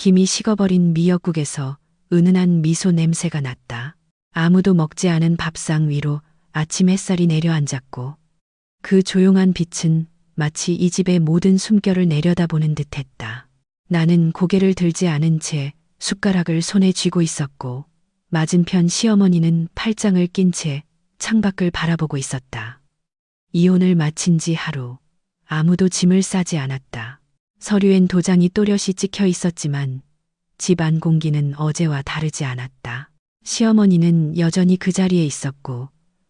김이 식어버린 미역국에서 은은한 미소 냄새가 났다. 아무도 먹지 않은 밥상 위로 아침 햇살이 내려앉았고 그 조용한 빛은 마치 이 집의 모든 숨결을 내려다보는 듯했다. 나는 고개를 들지 않은 채 숟가락을 손에 쥐고 있었고 맞은편 시어머니는 팔짱을 낀 채 창밖을 바라보고 있었다. 이혼을 마친 지 하루, 아무도 짐을 싸지 않았다. 서류엔 도장이 또렷이 찍혀 있었지만 집안 공기는 어제와 다르지 않았다. 시어머니는 여전히 그 자리에 있었고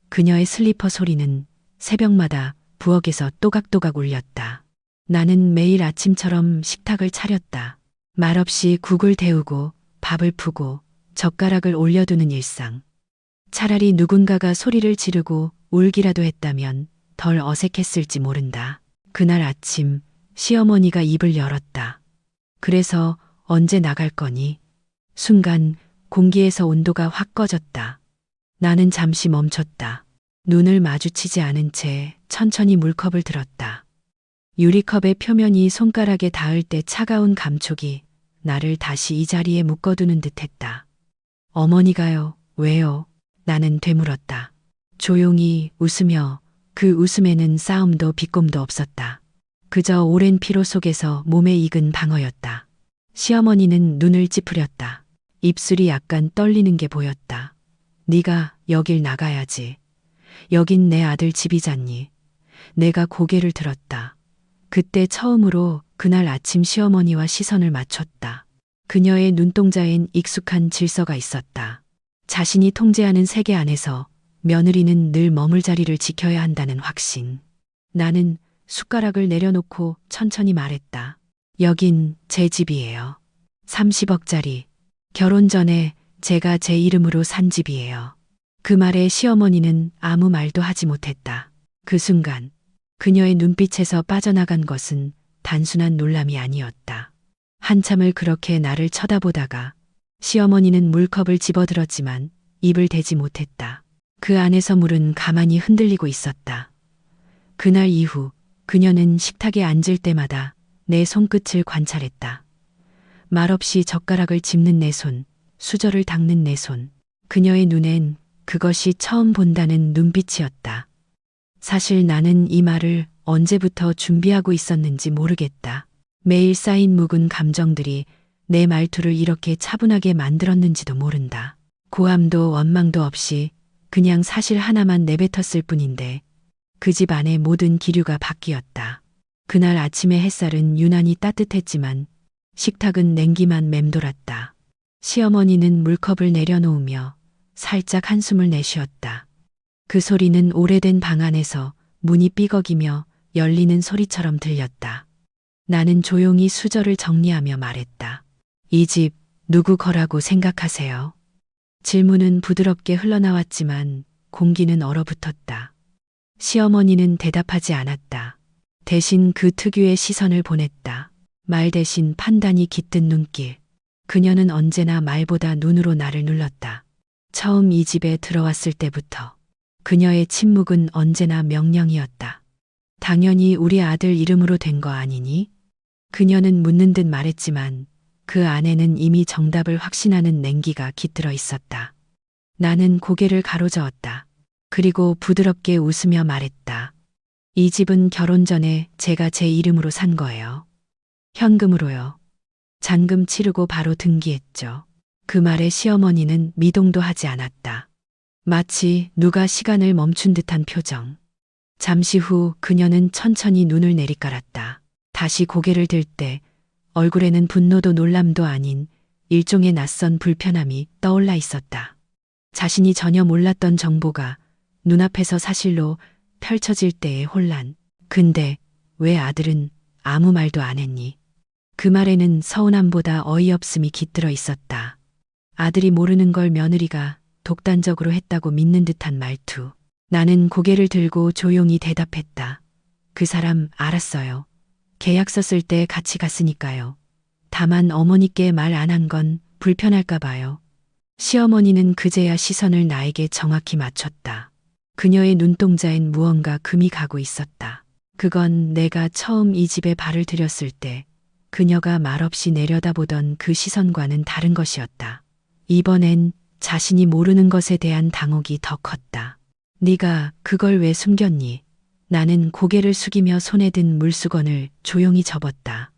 그녀의 슬리퍼 소리는 새벽마다 부엌에서 또각또각 울렸다. 나는 매일 아침처럼 식탁을 차렸다. 말없이 국을 데우고 밥을 푸고 젓가락을 올려두는 일상. 차라리 누군가가 소리를 지르고 울기라도 했다면 덜 어색했을지 모른다. 그날 아침 시어머니가 입을 열었다. 그래서 언제 나갈 거니? 순간 공기에서 온도가 확 꺼졌다. 나는 잠시 멈췄다. 눈을 마주치지 않은 채 천천히 물컵을 들었다. 유리컵의 표면이 손가락에 닿을 때 차가운 감촉이 나를 다시 이 자리에 묶어두는 듯했다. 어머니가요, 왜요? 나는 되물었다. 조용히 웃으며 그 웃음에는 싸움도 비꼼도 없었다. 그저 오랜 피로 속에서 몸에 익은 방어였다. 시어머니는 눈을 찌푸렸다. 입술이 약간 떨리는 게 보였다. 네가 여길 나가야지. 여긴 내 아들 집이잖니. 내가 고개를 들었다. 그때 처음으로 그날 아침 시어머니와 시선을 맞췄다. 그녀의 눈동자엔 익숙한 질서가 있었다. 자신이 통제하는 세계 안에서 며느리는 늘 머물 자리를 지켜야 한다는 확신. 나는 숟가락을 내려놓고 천천히 말했다. 여긴 제 집이에요. 30억짜리. 결혼 전에 제가 제 이름으로 산 집이에요. 그 말에 시어머니는 아무 말도 하지 못했다. 그 순간 그녀의 눈빛에서 빠져나간 것은 단순한 놀람이 아니었다. 한참을 그렇게 나를 쳐다보다가 시어머니는 물컵을 집어들었지만 입을 대지 못했다. 그 안에서 물은 가만히 흔들리고 있었다. 그날 이후 그녀는 식탁에 앉을 때마다 내 손끝을 관찰했다. 말없이 젓가락을 짚는 내 손, 수저를 닦는 내 손. 그녀의 눈엔 그것이 처음 본다는 눈빛이었다. 사실 나는 이 말을 언제부터 준비하고 있었는지 모르겠다. 매일 쌓인 묵은 감정들이 내 말투를 이렇게 차분하게 만들었는지도 모른다. 고함도 원망도 없이 그냥 사실 하나만 내뱉었을 뿐인데 그 집 안의 모든 기류가 바뀌었다. 그날 아침의 햇살은 유난히 따뜻했지만 식탁은 냉기만 맴돌았다. 시어머니는 물컵을 내려놓으며 살짝 한숨을 내쉬었다. 그 소리는 오래된 방 안에서 문이 삐걱이며 열리는 소리처럼 들렸다. 나는 조용히 수저를 정리하며 말했다. 이 집 누구 거라고 생각하세요? 질문은 부드럽게 흘러나왔지만 공기는 얼어붙었다. 시어머니는 대답하지 않았다. 대신 그 특유의 시선을 보냈다. 말 대신 판단이 깃든 눈길. 그녀는 언제나 말보다 눈으로 나를 눌렀다. 처음 이 집에 들어왔을 때부터 그녀의 침묵은 언제나 명령이었다. 당연히 우리 아들 이름으로 된 거 아니니? 그녀는 묻는 듯 말했지만 그 안에는 이미 정답을 확신하는 냉기가 깃들어 있었다. 나는 고개를 가로저었다. 그리고 부드럽게 웃으며 말했다. 이 집은 결혼 전에 제가 제 이름으로 산 거예요. 현금으로요. 잔금 치르고 바로 등기했죠. 그 말에 시어머니는 미동도 하지 않았다. 마치 누가 시간을 멈춘 듯한 표정. 잠시 후 그녀는 천천히 눈을 내리깔았다. 다시 고개를 들 때 얼굴에는 분노도 놀람도 아닌 일종의 낯선 불편함이 떠올라 있었다. 자신이 전혀 몰랐던 정보가 눈앞에서 사실로 펼쳐질 때의 혼란. 근데 왜 아들은 아무 말도 안 했니? 그 말에는 서운함보다 어이없음이 깃들어 있었다. 아들이 모르는 걸 며느리가 독단적으로 했다고 믿는 듯한 말투. 나는 고개를 들고 조용히 대답했다. 그 사람 알았어요. 계약서 쓸 때 같이 갔으니까요. 다만 어머니께 말 안 한 건 불편할까 봐요. 시어머니는 그제야 시선을 나에게 정확히 맞췄다. 그녀의 눈동자엔 무언가 금이 가고 있었다. 그건 내가 처음 이 집에 발을 들였을 때 그녀가 말없이 내려다보던 그 시선과는 다른 것이었다. 이번엔 자신이 모르는 것에 대한 당혹이 더 컸다. 네가 그걸 왜 숨겼니? 나는 고개를 숙이며 손에 든 물수건을 조용히 접었다.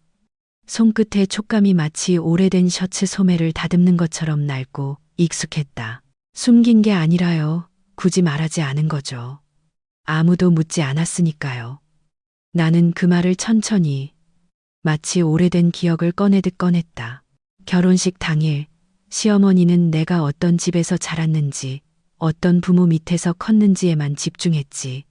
손끝의 촉감이 마치 오래된 셔츠 소매를 다듬는 것처럼 낡고 익숙했다. 숨긴 게 아니라요. 굳이 말하지 않은 거죠. 아무도 묻지 않았으니까요. 나는 그 말을 천천히 마치 오래된 기억을 꺼내듯 꺼냈다. 결혼식 당일 시어머니는 내가 어떤 집에서 자랐는지 어떤 부모 밑에서 컸는지에만 집중했지.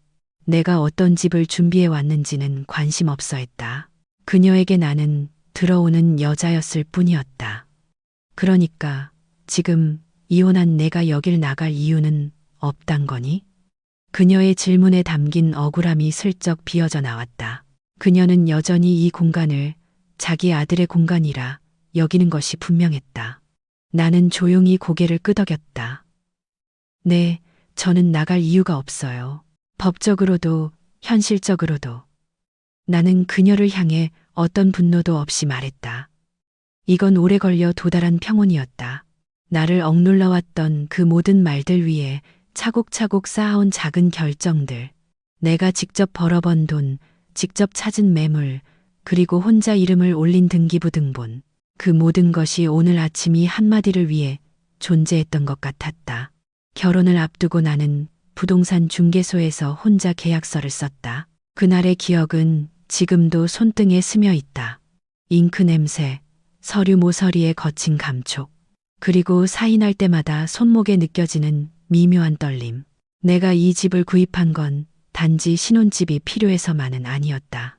내가 어떤 집을 준비해 왔는지는 관심 없어 했다. 그녀에게 나는 들어오는 여자였을 뿐이었다. 그러니까 지금 이혼한 내가 여길 나갈 이유는 없단 거니? 그녀의 질문에 담긴 억울함이 슬쩍 비어져 나왔다. 그녀는 여전히 이 공간을 자기 아들의 공간이라 여기는 것이 분명했다. 나는 조용히 고개를 끄덕였다. 네, 저는 나갈 이유가 없어요. 법적으로도 현실적으로도. 나는 그녀를 향해 어떤 분노도 없이 말했다. 이건 오래 걸려 도달한 평온이었다. 나를 억눌러왔던 그 모든 말들 위에 차곡차곡 쌓아온 작은 결정들. 내가 직접 벌어번 돈, 직접 찾은 매물, 그리고 혼자 이름을 올린 등기부 등본. 그 모든 것이 오늘 아침 이 한마디를 위해 존재했던 것 같았다. 결혼을 앞두고 나는 부동산 중개소에서 혼자 계약서를 썼다. 그날의 기억은 지금도 손등에 스며 있다. 잉크 냄새, 서류 모서리의 거친 감촉, 그리고 사인할 때마다 손목에 느껴지는 미묘한 떨림. 내가 이 집을 구입한 건 단지 신혼집이 필요해서만은 아니었다.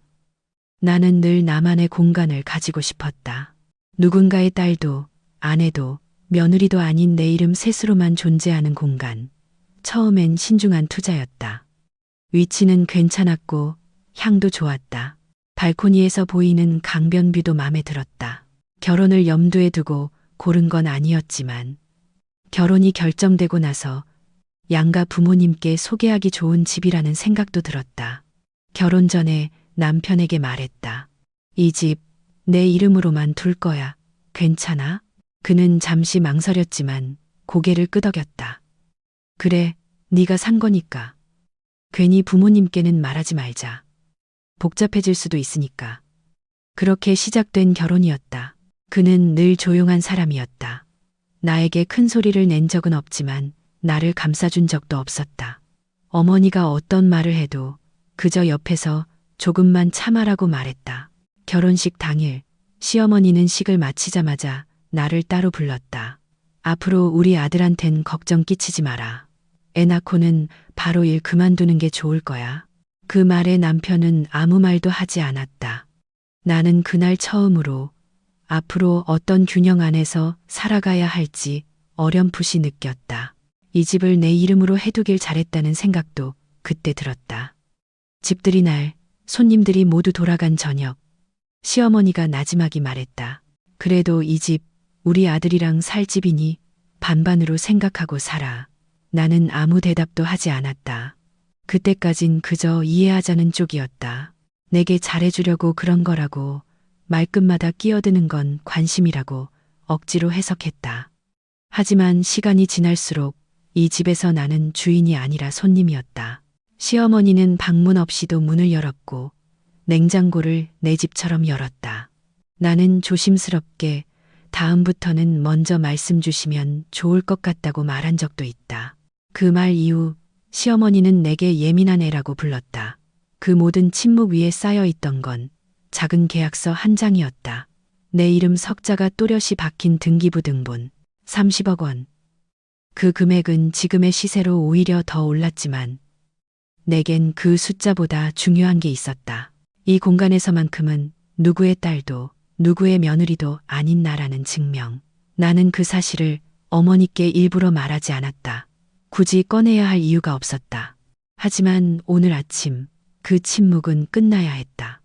나는 늘 나만의 공간을 가지고 싶었다. 누군가의 딸도, 아내도, 며느리도 아닌 내 이름 셋으로만 존재하는 공간. 처음엔 신중한 투자였다. 위치는 괜찮았고 향도 좋았다. 발코니에서 보이는 강변뷰도 마음에 들었다. 결혼을 염두에 두고 고른 건 아니었지만 결혼이 결정되고 나서 양가 부모님께 소개하기 좋은 집이라는 생각도 들었다. 결혼 전에 남편에게 말했다. 이 집 내 이름으로만 둘 거야. 괜찮아? 그는 잠시 망설였지만 고개를 끄덕였다. 그래, 네가 산 거니까. 괜히 부모님께는 말하지 말자. 복잡해질 수도 있으니까. 그렇게 시작된 결혼이었다. 그는 늘 조용한 사람이었다. 나에게 큰 소리를 낸 적은 없지만 나를 감싸준 적도 없었다. 어머니가 어떤 말을 해도 그저 옆에서 조금만 참아라고 말했다. 결혼식 당일 시어머니는 식을 마치자마자 나를 따로 불렀다. 앞으로 우리 아들한텐 걱정 끼치지 마라. 애 낳고는 바로 일 그만두는 게 좋을 거야. 그 말에 남편은 아무 말도 하지 않았다. 나는 그날 처음으로 앞으로 어떤 균형 안에서 살아가야 할지 어렴풋이 느꼈다. 이 집을 내 이름으로 해두길 잘했다는 생각도 그때 들었다. 집들이 날 손님들이 모두 돌아간 저녁, 시어머니가 나지막이 말했다. 그래도 이 집 우리 아들이랑 살 집이니 반반으로 생각하고 살아. 나는 아무 대답도 하지 않았다. 그때까진 그저 이해하자는 쪽이었다. 내게 잘해주려고 그런 거라고, 말끝마다 끼어드는 건 관심이라고 억지로 해석했다. 하지만 시간이 지날수록 이 집에서 나는 주인이 아니라 손님이었다. 시어머니는 방문 없이도 문을 열었고 냉장고를 내 집처럼 열었다. 나는 조심스럽게 다음부터는 먼저 말씀 주시면 좋을 것 같다고 말한 적도 있다. 그 말 이후 시어머니는 내게 예민한 애라고 불렀다. 그 모든 침묵 위에 쌓여 있던 건 작은 계약서 한 장이었다. 내 이름 석자가 또렷이 박힌 등기부 등본 30억 원. 그 금액은 지금의 시세로 오히려 더 올랐지만 내겐 그 숫자보다 중요한 게 있었다. 이 공간에서만큼은 누구의 딸도 누구의 며느리도 아닌 나라는 증명. 나는 그 사실을 어머니께 일부러 말하지 않았다. 굳이 꺼내야 할 이유가 없었다. 하지만 오늘 아침 그 침묵은 끝나야 했다.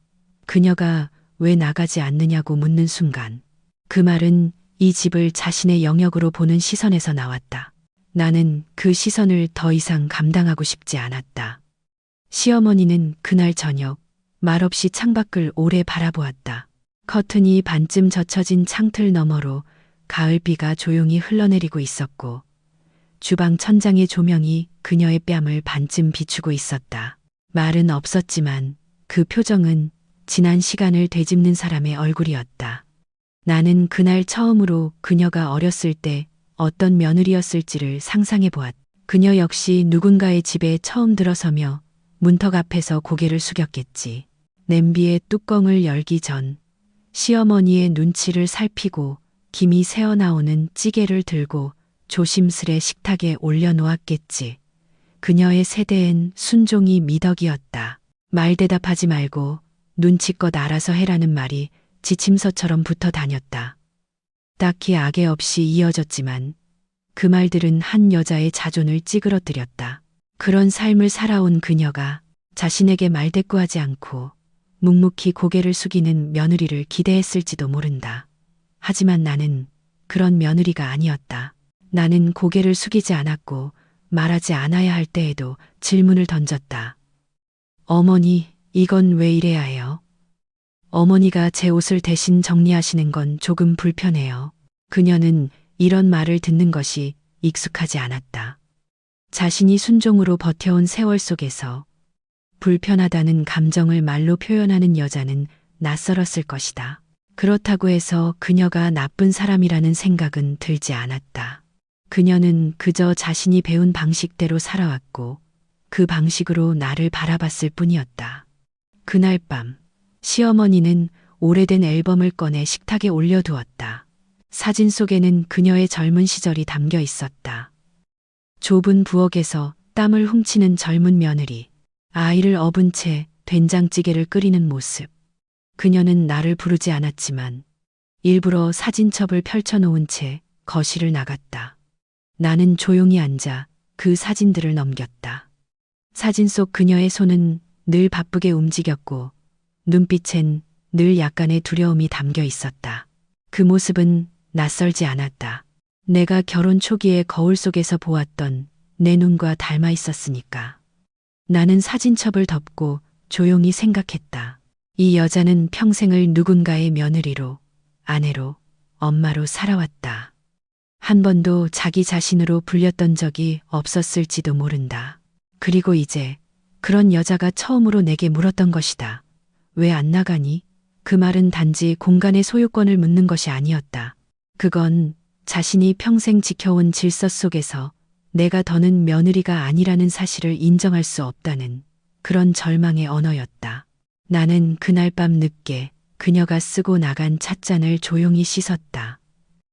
그녀가 왜 나가지 않느냐고 묻는 순간 그 말은 이 집을 자신의 영역으로 보는 시선에서 나왔다. 나는 그 시선을 더 이상 감당하고 싶지 않았다. 시어머니는 그날 저녁 말없이 창밖을 오래 바라보았다. 커튼이 반쯤 젖혀진 창틀 너머로 가을비가 조용히 흘러내리고 있었고 주방 천장의 조명이 그녀의 뺨을 반쯤 비추고 있었다. 말은 없었지만 그 표정은 지난 시간을 되짚는 사람의 얼굴이었다. 나는 그날 처음으로 그녀가 어렸을 때 어떤 며느리였을지를 상상해 보았다. 그녀 역시 누군가의 집에 처음 들어서며 문턱 앞에서 고개를 숙였겠지. 냄비의 뚜껑을 열기 전 시어머니의 눈치를 살피고 김이 새어나오는 찌개를 들고 조심스레 식탁에 올려놓았겠지. 그녀의 세대엔 순종이 미덕이었다. 말 대답하지 말고 눈치껏 알아서 해라는 말이 지침서처럼 붙어 다녔다. 딱히 악의 없이 이어졌지만 그 말들은 한 여자의 자존을 찌그러뜨렸다. 그런 삶을 살아온 그녀가 자신에게 말대꾸하지 않고 묵묵히 고개를 숙이는 며느리를 기대했을지도 모른다. 하지만 나는 그런 며느리가 아니었다. 나는 고개를 숙이지 않았고 말하지 않아야 할 때에도 질문을 던졌다. 어머니, 이건 왜 이래야 해요? 어머니가 제 옷을 대신 정리하시는 건 조금 불편해요. 그녀는 이런 말을 듣는 것이 익숙하지 않았다. 자신이 순종으로 버텨온 세월 속에서 불편하다는 감정을 말로 표현하는 여자는 낯설었을 것이다. 그렇다고 해서 그녀가 나쁜 사람이라는 생각은 들지 않았다. 그녀는 그저 자신이 배운 방식대로 살아왔고 그 방식으로 나를 바라봤을 뿐이었다. 그날 밤 시어머니는 오래된 앨범을 꺼내 식탁에 올려두었다. 사진 속에는 그녀의 젊은 시절이 담겨 있었다. 좁은 부엌에서 땀을 훔치는 젊은 며느리, 아이를 업은 채 된장찌개를 끓이는 모습. 그녀는 나를 부르지 않았지만 일부러 사진첩을 펼쳐놓은 채 거실을 나갔다. 나는 조용히 앉아 그 사진들을 넘겼다. 사진 속 그녀의 손은 늘 바쁘게 움직였고 눈빛엔 늘 약간의 두려움이 담겨 있었다. 그 모습은 낯설지 않았다. 내가 결혼 초기에 거울 속에서 보았던 내 눈과 닮아 있었으니까. 나는 사진첩을 덮고 조용히 생각했다. 이 여자는 평생을 누군가의 며느리로, 아내로, 엄마로 살아왔다. 한 번도 자기 자신으로 불렸던 적이 없었을지도 모른다. 그리고 이제 그런 여자가 처음으로 내게 물었던 것이다. 왜 안 나가니? 그 말은 단지 공간의 소유권을 묻는 것이 아니었다. 그건 자신이 평생 지켜온 질서 속에서 내가 더는 며느리가 아니라는 사실을 인정할 수 없다는 그런 절망의 언어였다. 나는 그날 밤 늦게 그녀가 쓰고 나간 찻잔을 조용히 씻었다.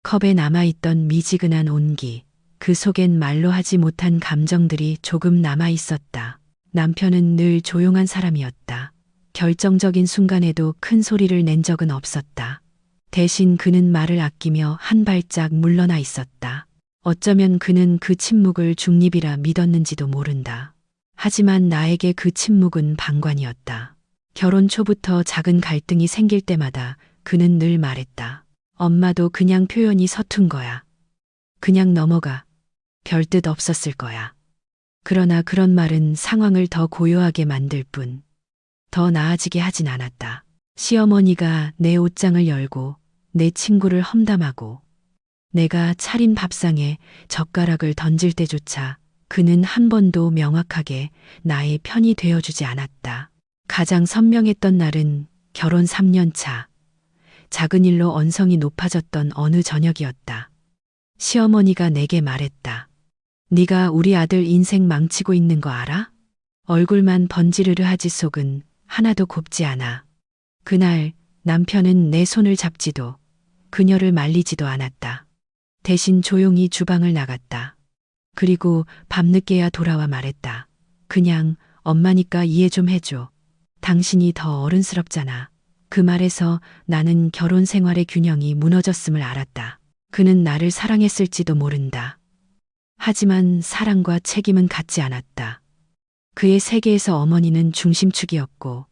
컵에 남아있던 미지근한 온기, 그 속엔 말로 하지 못한 감정들이 조금 남아 있었다. 남편은 늘 조용한 사람이었다. 결정적인 순간에도 큰 소리를 낸 적은 없었다. 대신 그는 말을 아끼며 한 발짝 물러나 있었다. 어쩌면 그는 그 침묵을 중립이라 믿었는지도 모른다. 하지만 나에게 그 침묵은 방관이었다. 결혼 초부터 작은 갈등이 생길 때마다 그는 늘 말했다. 엄마도 그냥 표현이 서툰 거야. 그냥 넘어가. 별뜻 없었을 거야. 그러나 그런 말은 상황을 더 고요하게 만들 뿐, 더 나아지게 하진 않았다. 시어머니가 내 옷장을 열고 내 친구를 험담하고 내가 차린 밥상에 젓가락을 던질 때조차 그는 한 번도 명확하게 나의 편이 되어주지 않았다. 가장 선명했던 날은 결혼 3년 차, 작은 일로 언성이 높아졌던 어느 저녁이었다. 시어머니가 내게 말했다. 네가 우리 아들 인생 망치고 있는 거 알아? 얼굴만 번지르르 하지 속은 하나도 곱지 않아. 그날 남편은 내 손을 잡지도 그녀를 말리지도 않았다. 대신 조용히 주방을 나갔다. 그리고 밤늦게야 돌아와 말했다. 그냥 엄마니까 이해 좀 해줘. 당신이 더 어른스럽잖아. 그 말에서 나는 결혼 생활의 균형이 무너졌음을 알았다. 그는 나를 사랑했을지도 모른다. 하지만 사랑과 책임은 같지 않았다. 그의 세계에서 어머니는 중심축이었고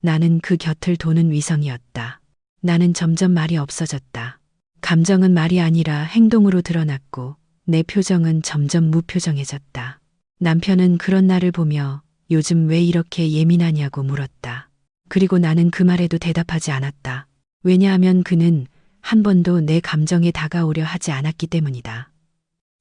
나는 그 곁을 도는 위성이었다. 나는 점점 말이 없어졌다. 감정은 말이 아니라 행동으로 드러났고 내 표정은 점점 무표정해졌다. 남편은 그런 나를 보며 요즘 왜 이렇게 예민하냐고 물었다. 그리고 나는 그 말에도 대답하지 않았다. 왜냐하면 그는 한 번도 내 감정에 다가오려 하지 않았기 때문이다.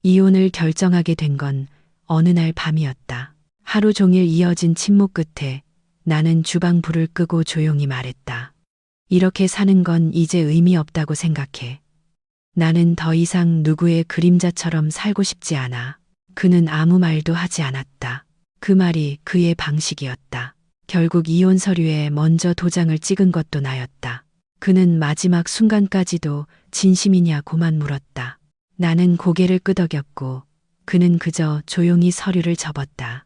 이혼을 결정하게 된 건 어느 날 밤이었다. 하루 종일 이어진 침묵 끝에 나는 주방 불을 끄고 조용히 말했다. 이렇게 사는 건 이제 의미 없다고 생각해. 나는 더 이상 누구의 그림자처럼 살고 싶지 않아. 그는 아무 말도 하지 않았다. 그 말이 그의 방식이었다. 결국 이혼 서류에 먼저 도장을 찍은 것도 나였다. 그는 마지막 순간까지도 진심이냐고만 물었다. 나는 고개를 끄덕였고 그는 그저 조용히 서류를 접었다.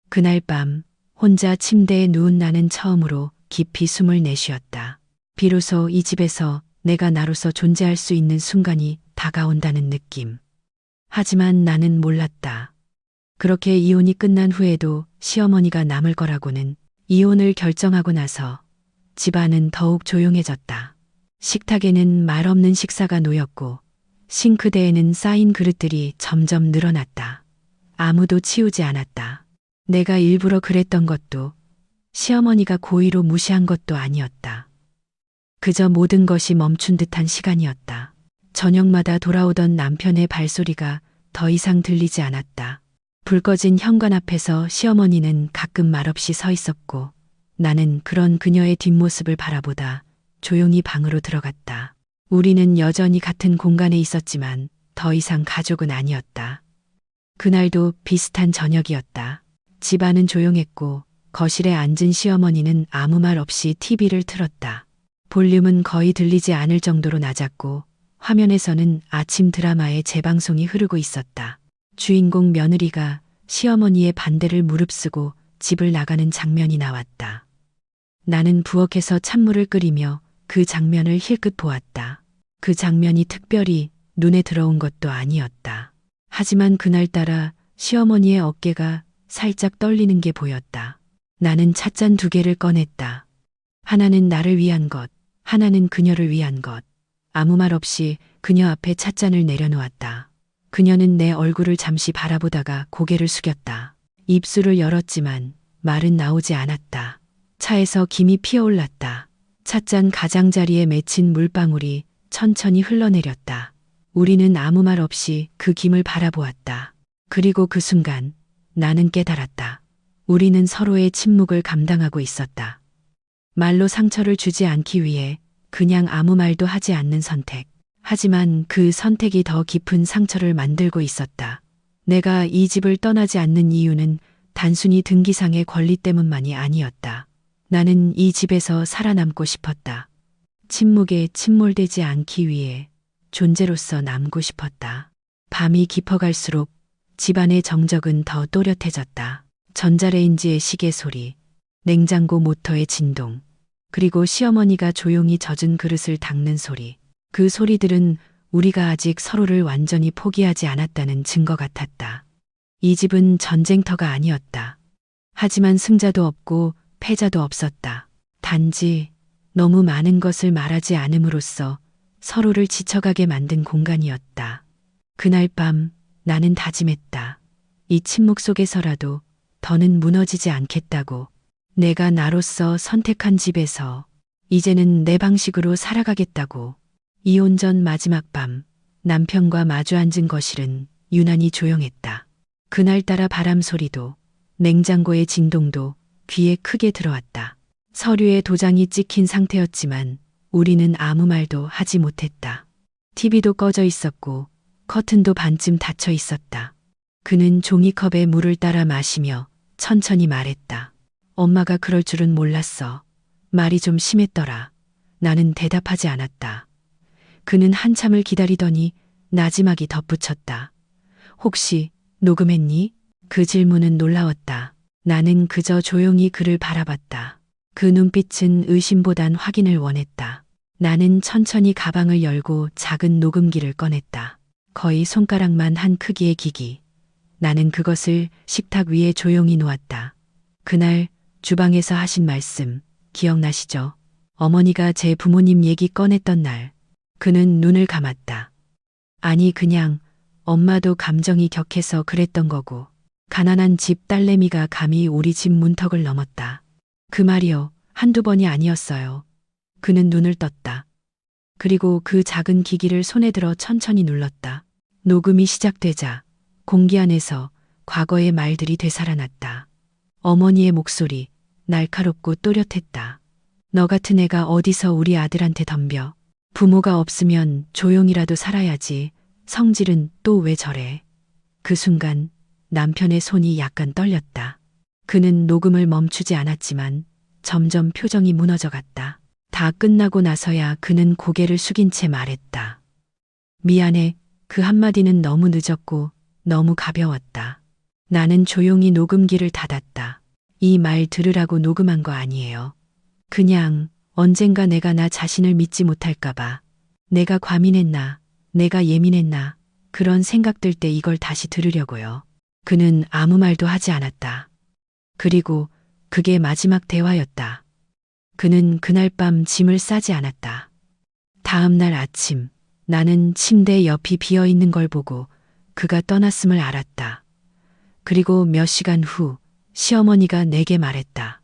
그날 밤 혼자 침대에 누운 나는 처음으로 깊이 숨을 내쉬었다. 비로소 이 집에서 내가 나로서 존재할 수 있는 순간이 다가온다는 느낌. 하지만 나는 몰랐다. 그렇게 이혼이 끝난 후에도 시어머니가 남을 거라고는. 이혼을 결정하고 나서 집안은 더욱 조용해졌다. 식탁에는 말 없는 식사가 놓였고 싱크대에는 쌓인 그릇들이 점점 늘어났다. 아무도 치우지 않았다. 내가 일부러 그랬던 것도 시어머니가 고의로 무시한 것도 아니었다. 그저 모든 것이 멈춘 듯한 시간이었다. 저녁마다 돌아오던 남편의 발소리가 더 이상 들리지 않았다. 불 꺼진 현관 앞에서 시어머니는 가끔 말없이 서 있었고 나는 그런 그녀의 뒷모습을 바라보다 조용히 방으로 들어갔다. 우리는 여전히 같은 공간에 있었지만 더 이상 가족은 아니었다. 그날도 비슷한 저녁이었다. 집안은 조용했고 거실에 앉은 시어머니는 아무 말 없이 TV를 틀었다. 볼륨은 거의 들리지 않을 정도로 낮았고 화면에서는 아침 드라마의 재방송이 흐르고 있었다. 주인공 며느리가 시어머니의 반대를 무릅쓰고 집을 나가는 장면이 나왔다. 나는 부엌에서 찬물을 끓이며 그 장면을 힐끗 보았다. 그 장면이 특별히 눈에 들어온 것도 아니었다. 하지만 그날따라 시어머니의 어깨가 살짝 떨리는 게 보였다. 나는 찻잔 2개를 꺼냈다. 하나는 나를 위한 것, 하나는 그녀를 위한 것. 아무 말 없이 그녀 앞에 찻잔을 내려놓았다. 그녀는 내 얼굴을 잠시 바라보다가 고개를 숙였다. 입술을 열었지만 말은 나오지 않았다. 차에서 김이 피어올랐다. 찻잔 가장자리에 맺힌 물방울이 천천히 흘러내렸다. 우리는 아무 말 없이 그 김을 바라보았다. 그리고 그 순간 나는 깨달았다. 우리는 서로의 침묵을 감당하고 있었다. 말로 상처를 주지 않기 위해 그냥 아무 말도 하지 않는 선택. 하지만 그 선택이 더 깊은 상처를 만들고 있었다. 내가 이 집을 떠나지 않는 이유는 단순히 등기상의 권리 때문만이 아니었다. 나는 이 집에서 살아남고 싶었다. 침묵에 침몰되지 않기 위해 존재로서 남고 싶었다. 밤이 깊어갈수록 집안의 정적은 더 또렷해졌다. 전자레인지의 시계 소리, 냉장고 모터의 진동, 그리고 시어머니가 조용히 젖은 그릇을 닦는 소리. 그 소리들은 우리가 아직 서로를 완전히 포기하지 않았다는 증거 같았다. 이 집은 전쟁터가 아니었다. 하지만 승자도 없고 패자도 없었다. 단지 너무 많은 것을 말하지 않음으로써 서로를 지쳐가게 만든 공간이었다. 그날 밤 나는 다짐했다. 이 침묵 속에서라도 더는 무너지지 않겠다고. 내가 나로서 선택한 집에서 이제는 내 방식으로 살아가겠다고. 이혼 전 마지막 밤 남편과 마주 앉은 거실은 유난히 조용했다. 그날따라 바람 소리도 냉장고의 진동도 귀에 크게 들어왔다. 서류에 도장이 찍힌 상태였지만 우리는 아무 말도 하지 못했다. TV도 꺼져 있었고 커튼도 반쯤 닫혀 있었다. 그는 종이컵에 물을 따라 마시며 천천히 말했다. 엄마가 그럴 줄은 몰랐어. 말이 좀 심했더라. 나는 대답하지 않았다. 그는 한참을 기다리더니 나지막이 덧붙였다. 혹시 녹음했니? 그 질문은 놀라웠다. 나는 그저 조용히 그를 바라봤다. 그 눈빛은 의심보단 확인을 원했다. 나는 천천히 가방을 열고 작은 녹음기를 꺼냈다. 거의 손가락만 한 크기의 기기. 나는 그것을 식탁 위에 조용히 놓았다. 그날 주방에서 하신 말씀 기억나시죠? 어머니가 제 부모님 얘기 꺼냈던 날. 그는 눈을 감았다. 아니 그냥 엄마도 감정이 격해서 그랬던 거고. 가난한 집 딸내미가 감히 우리 집 문턱을 넘었다. 그 말이요. 한두 번이 아니었어요. 그는 눈을 떴다. 그리고 그 작은 기기를 손에 들어 천천히 눌렀다. 녹음이 시작되자 공기 안에서 과거의 말들이 되살아났다. 어머니의 목소리, 날카롭고 또렷했다. 너 같은 애가 어디서 우리 아들한테 덤벼. 부모가 없으면 조용히라도 살아야지. 성질은 또 왜 저래. 그 순간 남편의 손이 약간 떨렸다. 그는 녹음을 멈추지 않았지만 점점 표정이 무너져갔다. 다 끝나고 나서야 그는 고개를 숙인 채 말했다. 미안해. 그 한마디는 너무 늦었고 너무 가벼웠다. 나는 조용히 녹음기를 닫았다. 이 말 들으라고 녹음한 거 아니에요. 그냥 언젠가 내가 나 자신을 믿지 못할까봐. 내가 과민했나, 내가 예민했나, 그런 생각들 때 이걸 다시 들으려고요. 그는 아무 말도 하지 않았다. 그리고 그게 마지막 대화였다. 그는 그날 밤 짐을 싸지 않았다. 다음 날 아침, 나는 침대 옆이 비어 있는 걸 보고 그가 떠났음을 알았다. 그리고 몇 시간 후 시어머니가 내게 말했다.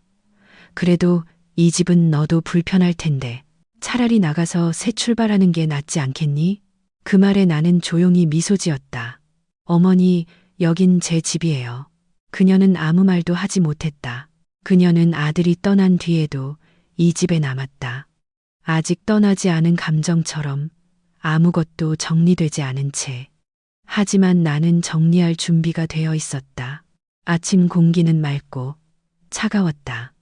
그래도 이 집은 너도 불편할 텐데 차라리 나가서 새 출발하는 게 낫지 않겠니? 그 말에 나는 조용히 미소 지었다. 어머니, 여긴 제 집이에요. 그녀는 아무 말도 하지 못했다. 그녀는 아들이 떠난 뒤에도 이 집에 남았다. 아직 떠나지 않은 감정처럼 아무것도 정리되지 않은 채. 하지만 나는 정리할 준비가 되어 있었다. 아침 공기는 맑고 차가웠다.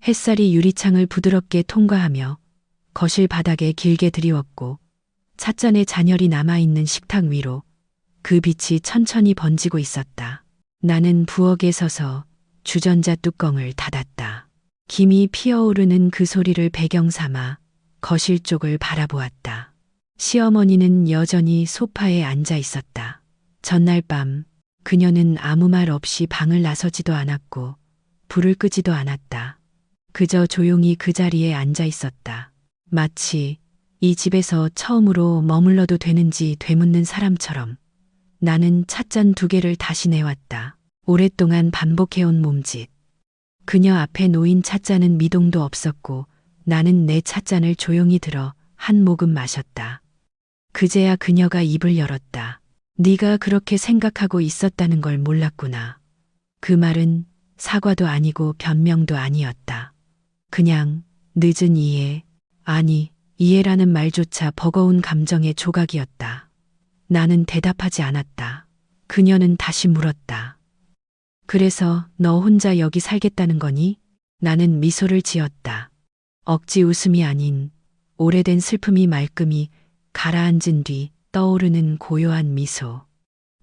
햇살이 유리창을 부드럽게 통과하며 거실 바닥에 길게 드리웠고 찻잔에 잔열이 남아있는 식탁 위로 그 빛이 천천히 번지고 있었다. 나는 부엌에 서서 주전자 뚜껑을 닫았다. 김이 피어오르는 그 소리를 배경 삼아 거실 쪽을 바라보았다. 시어머니는 여전히 소파에 앉아 있었다. 전날 밤 그녀는 아무 말 없이 방을 나서지도 않았고 불을 끄지도 않았다. 그저 조용히 그 자리에 앉아 있었다. 마치 이 집에서 처음으로 머물러도 되는지 되묻는 사람처럼. 나는 찻잔 2개를 다시 내왔다. 오랫동안 반복해온 몸짓. 그녀 앞에 놓인 찻잔은 미동도 없었고 나는 내 찻잔을 조용히 들어 한 모금 마셨다. 그제야 그녀가 입을 열었다. 네가 그렇게 생각하고 있었다는 걸 몰랐구나. 그 말은 사과도 아니고 변명도 아니었다. 그냥 늦은 이해, 아니 이해라는 말조차 버거운 감정의 조각이었다. 나는 대답하지 않았다. 그녀는 다시 물었다. 그래서 너 혼자 여기 살겠다는 거니? 나는 미소를 지었다. 억지 웃음이 아닌 오래된 슬픔이 말끔히 가라앉은 뒤 떠오르는 고요한 미소.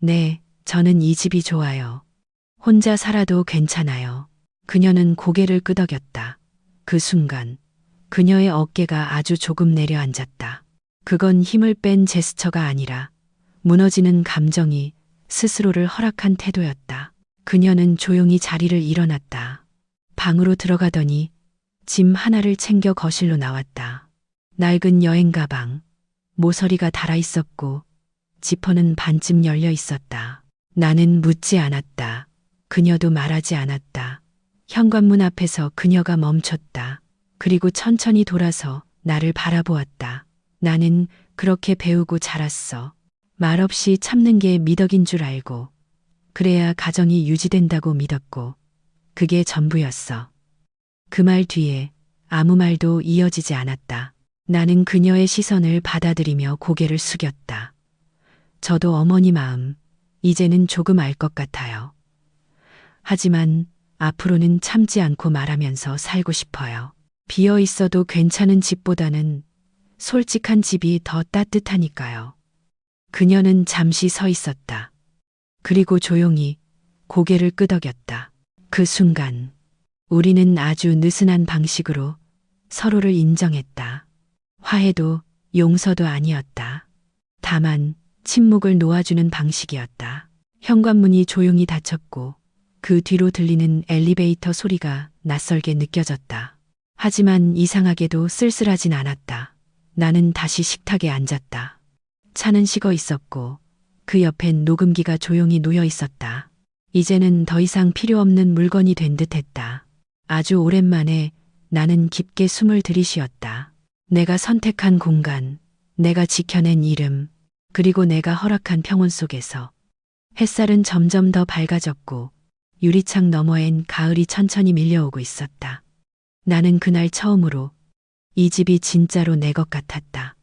네, 저는 이 집이 좋아요. 혼자 살아도 괜찮아요. 그녀는 고개를 끄덕였다. 그 순간 그녀의 어깨가 아주 조금 내려앉았다. 그건 힘을 뺀 제스처가 아니라 무너지는 감정이 스스로를 허락한 태도였다. 그녀는 조용히 자리를 일어났다. 방으로 들어가더니 짐 하나를 챙겨 거실로 나왔다. 낡은 여행 가방, 모서리가 달아 있었고 지퍼는 반쯤 열려 있었다. 나는 묻지 않았다. 그녀도 말하지 않았다. 현관문 앞에서 그녀가 멈췄다. 그리고 천천히 돌아서 나를 바라보았다. 나는 그렇게 배우고 자랐어. 말없이 참는 게 미덕인 줄 알고, 그래야 가정이 유지된다고 믿었고, 그게 전부였어. 그 말 뒤에 아무 말도 이어지지 않았다. 나는 그녀의 시선을 받아들이며 고개를 숙였다. 저도 어머니 마음, 이제는 조금 알 것 같아요. 하지만 앞으로는 참지 않고 말하면서 살고 싶어요. 비어 있어도 괜찮은 집보다는 솔직한 집이 더 따뜻하니까요. 그녀는 잠시 서 있었다. 그리고 조용히 고개를 끄덕였다. 그 순간 우리는 아주 느슨한 방식으로 서로를 인정했다. 화해도 용서도 아니었다. 다만 침묵을 놓아주는 방식이었다. 현관문이 조용히 닫혔고 그 뒤로 들리는 엘리베이터 소리가 낯설게 느껴졌다. 하지만 이상하게도 쓸쓸하진 않았다. 나는 다시 식탁에 앉았다. 차는 식어 있었고 그 옆엔 녹음기가 조용히 놓여 있었다. 이제는 더 이상 필요 없는 물건이 된 듯했다. 아주 오랜만에 나는 깊게 숨을 들이쉬었다. 내가 선택한 공간, 내가 지켜낸 이름, 그리고 내가 허락한 평온 속에서 햇살은 점점 더 밝아졌고 유리창 너머엔 가을이 천천히 밀려오고 있었다. 나는 그날 처음으로 이 집이 진짜로 내 것 같았다.